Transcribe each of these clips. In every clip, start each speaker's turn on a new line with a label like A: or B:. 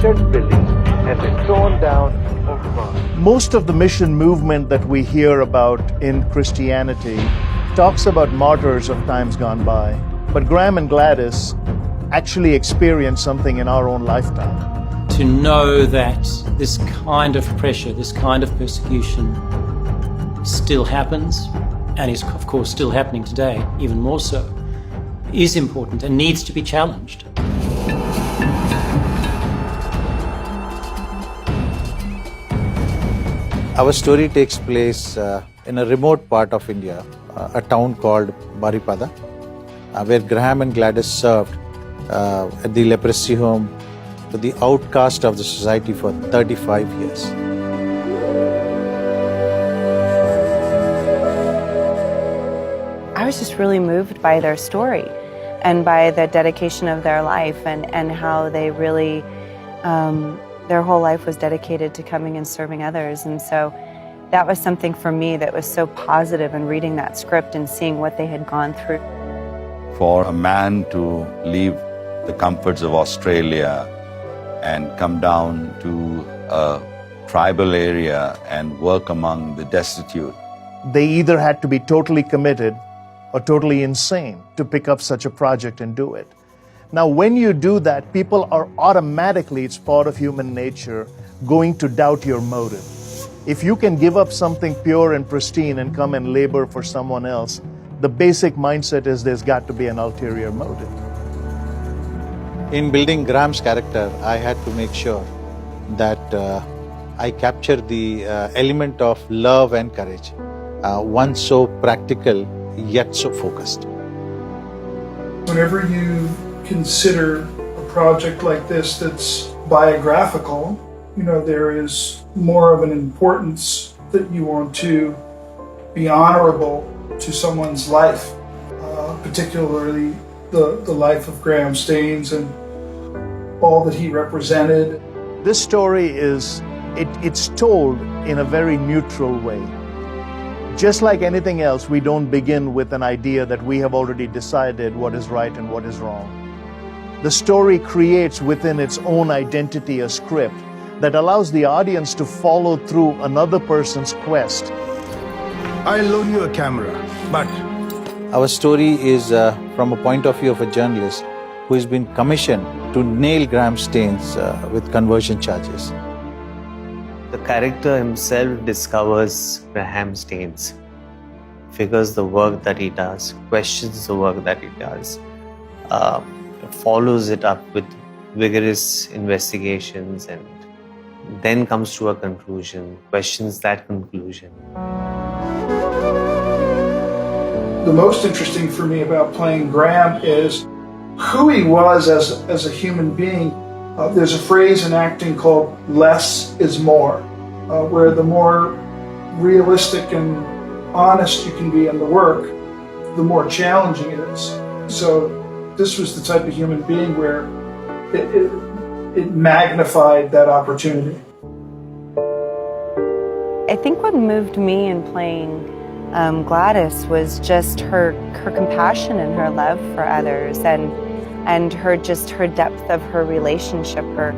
A: church buildings have been torn down or burned.
B: Most of the mission movement that we hear about in Christianity talks about martyrs of times gone by. But Graham and Gladys actually experienced something in our own lifetime.
C: To know that this kind of pressure, this kind of persecution still happens, and is of course still happening today, even more so, is important and needs to be challenged.
D: Our story takes place in a remote part of India, a town called Baripada, where Graham and Gladys served at the leprosy home for the outcast of the society for 35 years.
E: I was just really moved by their story and by the dedication of their life and how they really, their whole life was dedicated to coming and serving others. And so that was something for me that was so positive in reading that script and seeing what they had gone through.
F: For a man to leave the comforts of Australia and come down to a tribal area and work among the destitute.
B: They either had to be totally committed or totally insane to pick up such a project and do it. Now, when you do that, people are automatically, it's part of human nature, going to doubt your motive. If you can give up something pure and pristine and come and labor for someone else, the basic mindset is there's got to be an ulterior motive.
D: In building Graham's character, I had to make sure that I capture the element of love and courage, one so practical yet so focused.
G: Whenever you consider a project like this that's biographical, there is more of an importance that you want to be honorable to someone's life, particularly the life of Graham Staines and all that he represented.
B: This story it's told in a very neutral way. Just like anything else, we don't begin with an idea that we have already decided what is right and what is wrong. The story creates within its own identity a script that allows the audience to follow through another person's quest.
H: I'll loan you a camera, but...
D: Our story is from a point of view of a journalist who has been commissioned to nail Graham Staines with conversion charges.
I: The character himself discovers Graham Staines, figures the work that he does, questions the work that he does, follows it up with vigorous investigations, and then comes to a conclusion, questions that conclusion.
G: The most interesting for me about playing Graham is who he was as a human being. There's a phrase in acting called less is more, where the more realistic and honest you can be in the work, the more challenging it is. So this was the type of human being where it magnified that opportunity.
E: I think what moved me in playing Gladys was just her compassion and her love for others, and her depth of her relationship, her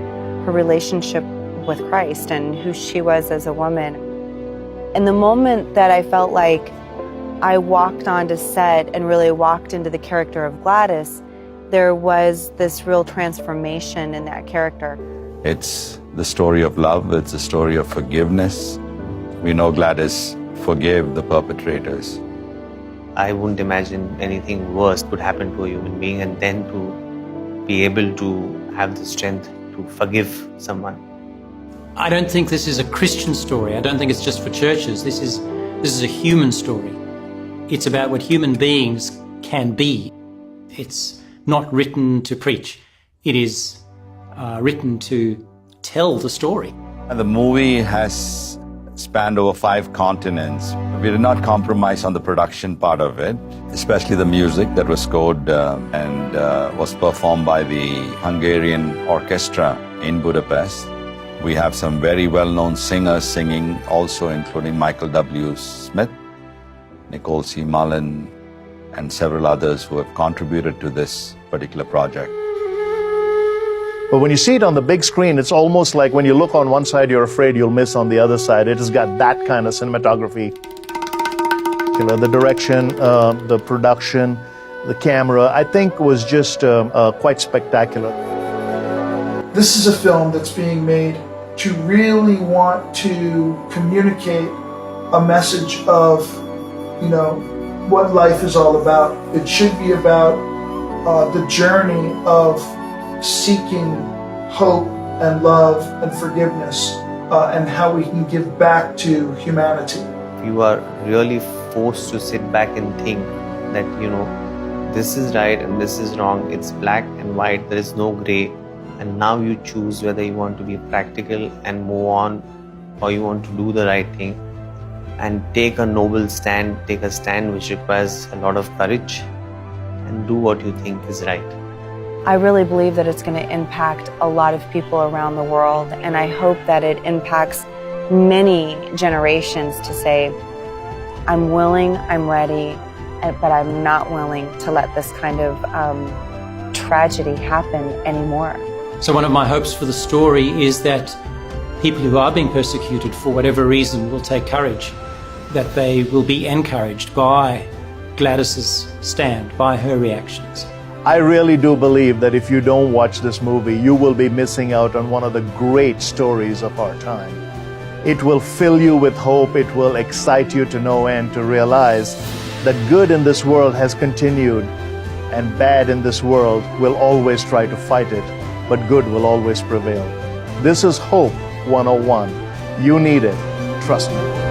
E: relationship with Christ and who she was as a woman. And the moment that I felt like I walked onto set and really walked into the character of Gladys, there was this real transformation in that character.
F: It's the story of love, it's a story of forgiveness. We know Gladys forgave the perpetrators.
I: I wouldn't imagine anything worse could happen to a human being, and then to be able to have the strength to forgive someone.
C: I don't think this is a Christian story. I don't think it's just for churches. This is a human story. It's about what human beings can be. It's not written to preach. It is written to tell the story.
F: And the movie has spanned over 5 continents. We did not compromise on the production part of it, especially the music that was scored and was performed by the Hungarian orchestra in Budapest. We have some very well-known singers singing also, including Michael W. Smith, Nicole C. Mullen, and several others who have contributed to this particular project.
B: But when you see it on the big screen, it's almost like when you look on one side, you're afraid you'll miss on the other side. It has got that kind of cinematography. You know, the direction, the production, the camera, I think was just quite spectacular.
G: This is a film that's being made to really want to communicate a message of, you know, what life is all about. It should be about the journey of seeking hope and love and forgiveness and how we can give back to humanity.
I: You are really forced to sit back and think that, you know, this is right and this is wrong. It's black and white. There is no gray. And now you choose whether you want to be practical and move on, or you want to do the right thing and take a noble stand, take a stand which requires a lot of courage, and do what you think is right.
E: I really believe that it's going to impact a lot of people around the world, and I hope that it impacts many generations to say, I'm willing, I'm ready, but I'm not willing to let this kind of tragedy happen anymore.
C: So one of my hopes for the story is that people who are being persecuted for whatever reason will take courage, that they will be encouraged by Gladys's stand, by her reactions.
B: I really do believe that if you don't watch this movie, you will be missing out on one of the great stories of our time. It will fill you with hope. It will excite you to no end to realize that good in this world has continued and bad in this world will always try to fight it, but good will always prevail. This is Hope 101. You need it. Trust me.